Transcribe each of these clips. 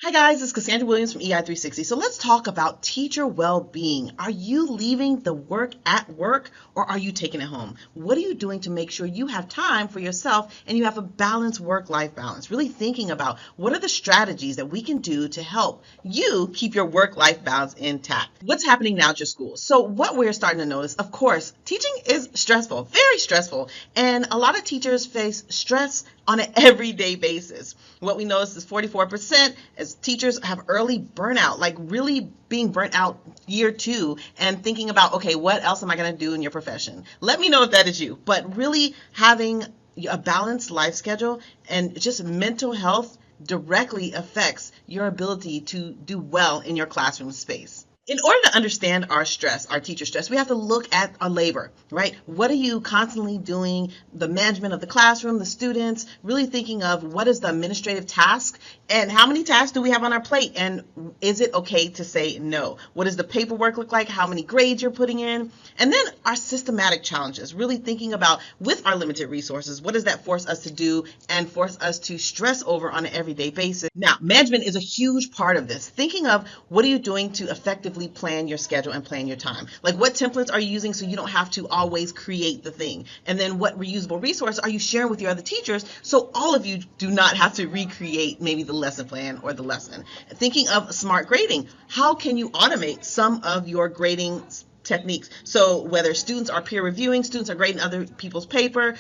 Hi guys, it's Cassandra Williams from EI360. So let's talk about teacher well-being. Are you leaving the work at work or are you taking it home? What are you doing to make sure you have time for yourself and you have a balanced work-life balance? Really thinking about what are the strategies that we can do to help you keep your work-life balance intact. What's happening now at your school? So what we're starting to notice, of course, teaching is stressful, very stressful, and a lot of teachers face stress on an everyday basis. What we notice is 44% as teachers have early burnout, like really being burnt out year 2 and thinking about, okay, what else am I going to do in your profession? Let me know if that is you, but really having a balanced life schedule and just mental health directly affects your ability to do well in your classroom space. In order to understand our stress, our teacher stress, we have to look at our labor, right? What are you constantly doing? The management of the classroom, the students, really thinking of what is the administrative task and how many tasks do we have on our plate and is it okay to say no? What does the paperwork look like? How many grades you're putting in? And then our systematic challenges, really thinking about with our limited resources, what does that force us to do and force us to stress over on an everyday basis? Now, management is a huge part of this. Thinking of what are you doing to effectively plan your schedule and plan your time. Like what templates are you using so you don't have to always create the thing? And then what reusable resource are you sharing with your other teachers so all of you do not have to recreate maybe the lesson plan or the lesson? Thinking of smart grading, how can you automate some of your grading techniques? So whether students are peer reviewing, students are grading other people's paper,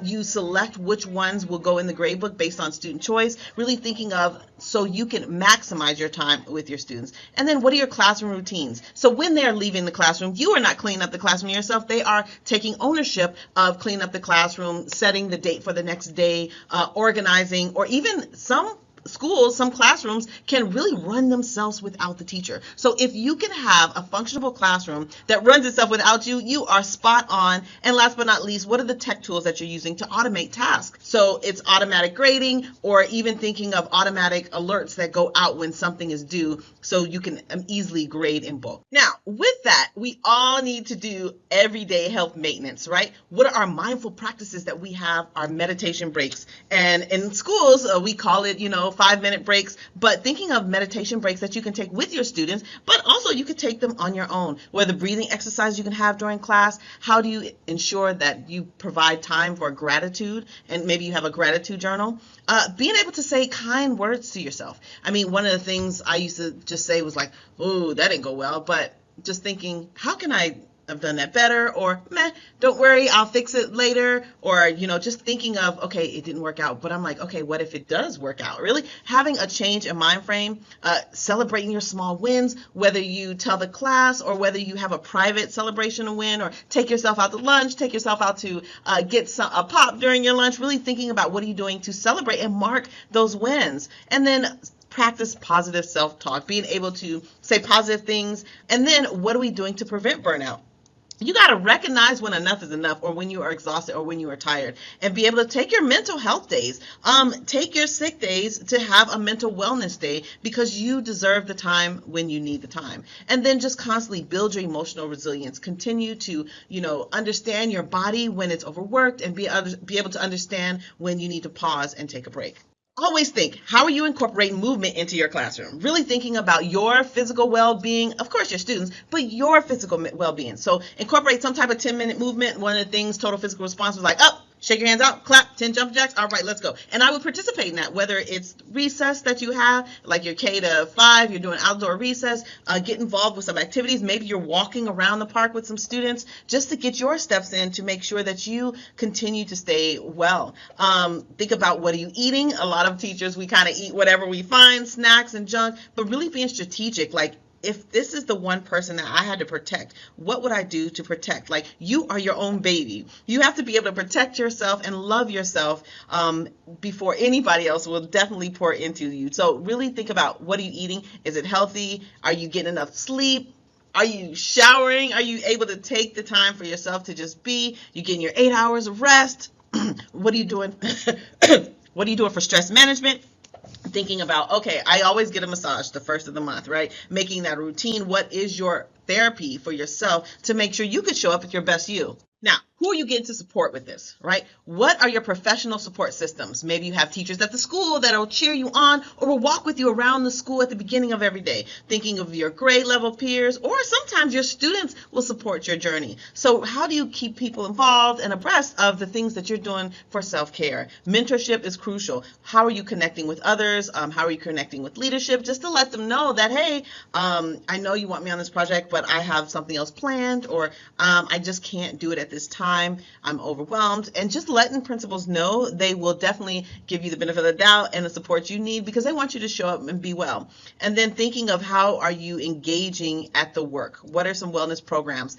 you select which ones will go in the grade book based on student choice, really thinking of so you can maximize your time with your students. And then what are your classroom routines? So when they're leaving the classroom, you are not cleaning up the classroom yourself. They are taking ownership of cleaning up the classroom, setting the date for the next day, organizing, or even some schools, some classrooms can really run themselves without the teacher. So if you can have a functional classroom that runs itself without you, you are spot on. And last but not least, what are the tech tools that you're using to automate tasks? So it's automatic grading or even thinking of automatic alerts that go out when something is due so you can easily grade in bulk. Now, with that, we all need to do everyday health maintenance, right? What are our mindful practices that we have, our meditation breaks? And in schools, we call it, 5-minute breaks, but thinking of meditation breaks that you can take with your students, but also you could take them on your own. Whether breathing exercise you can have during class, how do you ensure that you provide time for gratitude, and maybe you have a gratitude journal? Being able to say kind words to yourself. I mean, one of the things I used to just say was like, oh, that didn't go well, but just thinking, how can I have done that better? Or meh, don't worry, I'll fix it later. Or, just thinking of, okay, it didn't work out, but I'm like, okay, what if it does work out? Really having a change in mind frame, celebrating your small wins, whether you tell the class or whether you have a private celebration to win or take yourself out to lunch, take yourself out to get a pop during your lunch, really thinking about what are you doing to celebrate and mark those wins. And then practice positive self-talk, being able to say positive things. And then what are we doing to prevent burnout? You got to recognize when enough is enough or when you are exhausted or when you are tired and be able to take your mental health days, take your sick days to have a mental wellness day because you deserve the time when you need the time. And then just constantly build your emotional resilience. Continue to, understand your body when it's overworked and be able to understand when you need to pause and take a break. Always think, how are you incorporating movement into your classroom? Really thinking about your physical well-being, of course your students, but your physical well-being. So incorporate some type of 10-minute movement. One of the things Total Physical Response was like, up, shake your hands out, clap, 10 jumping jacks. All right, let's go. And I would participate in that, whether it's recess that you have, like your K-5, you're doing outdoor recess, get involved with some activities. Maybe you're walking around the park with some students just to get your steps in to make sure that you continue to stay well. Think about what are you eating? A lot of teachers, we kind of eat whatever we find, snacks and junk, but really being strategic, like, if this is the one person that I had to protect, what would I do to protect? Like, you are your own baby. You have to be able to protect yourself and love yourself before anybody else will definitely pour into you. So really think about, what are you eating? Is it healthy? Are you getting enough sleep? Are you showering? Are you able to take the time for yourself to just be? You getting your 8 hours of rest? What are you doing? What are you doing for stress management? Thinking about, okay, I always get a massage the first of the month, right? Making that a routine. What is your therapy for yourself to make sure you can show up with your best you? Now, who are you getting to support with this, right? What are your professional support systems? Maybe you have teachers at the school that will cheer you on or will walk with you around the school at the beginning of every day, thinking of your grade level peers, or sometimes your students will support your journey. So how do you keep people involved and abreast of the things that you're doing for self-care? Mentorship is crucial. How are you connecting with others? How are you connecting with leadership? Just to let them know that, hey, I know you want me on this project, but I have something else planned, or I just can't do it at this time. I'm overwhelmed. And just letting principals know, they will definitely give you the benefit of the doubt and the support you need, because they want you to show up and be well. And then thinking of how are you engaging at the work? What are some wellness programs?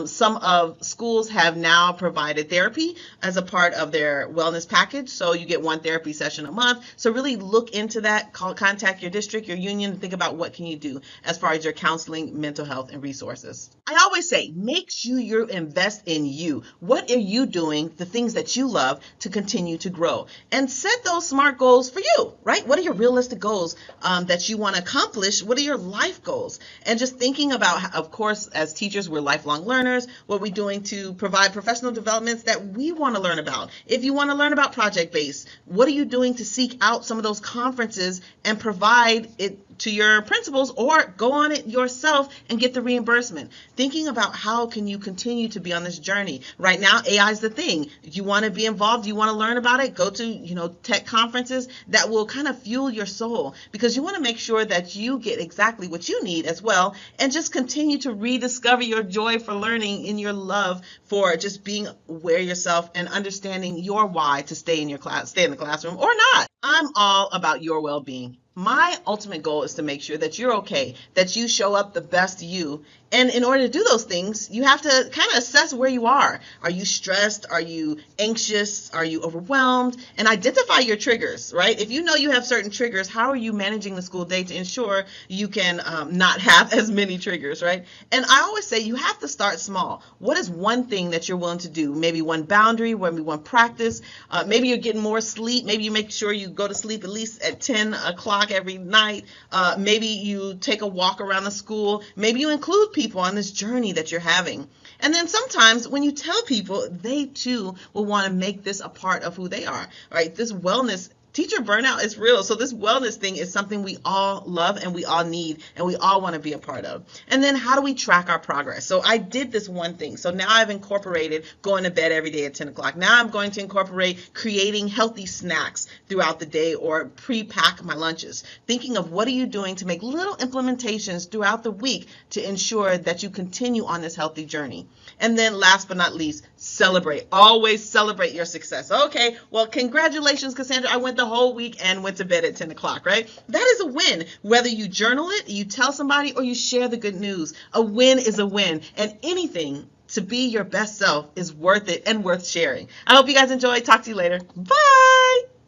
Some of schools have now provided therapy as a part of their wellness package, so you get one therapy session a month. So really look into that. Contact your district, your union, and think about what can you do as far as your counseling, mental health, and resources. I always say, make sure you invest in you. What are you doing, the things that you love, to continue to grow? And set those SMART goals for you, right? What are your realistic goals that you want to accomplish? What are your life goals? And just thinking about, of course, as teachers, we're lifelong learners. What we're doing to provide professional developments that we want to learn about. If you want to learn about project-based, what are you doing to seek out some of those conferences and provide it to your principals, or go on it yourself and get the reimbursement? Thinking about how can you continue to be on this journey. Right now, AI is the thing. You want to be involved, you want to learn about it, go to tech conferences that will kind of fuel your soul, because you want to make sure that you get exactly what you need as well, and just continue to rediscover your joy for learning and your love for just being aware of yourself and understanding your why to stay in the classroom or not. I'm all about your well-being. My ultimate goal is to make sure that you're okay, that you show up the best you. And in order to do those things, you have to kind of assess where you are. Are you stressed? Are you anxious? Are you overwhelmed? And identify your triggers, right? If you know you have certain triggers, how are you managing the school day to ensure you can not have as many triggers, right? And I always say you have to start small. What is one thing that you're willing to do? Maybe one boundary, maybe one practice. Maybe you're getting more sleep. Maybe you make sure you go to sleep at least at 10 o'clock every night. Maybe you take a walk around the school. Maybe you include people on this journey that you're having. And then sometimes when you tell people, they too will want to make this a part of who they are, right? This wellness, teacher burnout is real. So this wellness thing is something we all love and we all need and we all want to be a part of. And then how do we track our progress? So I did this one thing. So now I've incorporated going to bed every day at 10 o'clock. Now I'm going to incorporate creating healthy snacks throughout the day, or pre-pack my lunches. Thinking of what are you doing to make little implementations throughout the week to ensure that you continue on this healthy journey. And then last but not least, celebrate. Always celebrate your success. Okay, well, congratulations, Cassandra. I went the whole week and went to bed at 10 o'clock, right? That is a win. Whether you journal it, you tell somebody, or you share the good news, a win is a win. And anything to be your best self is worth it and worth sharing. I hope you guys enjoy. Talk to you later. Bye.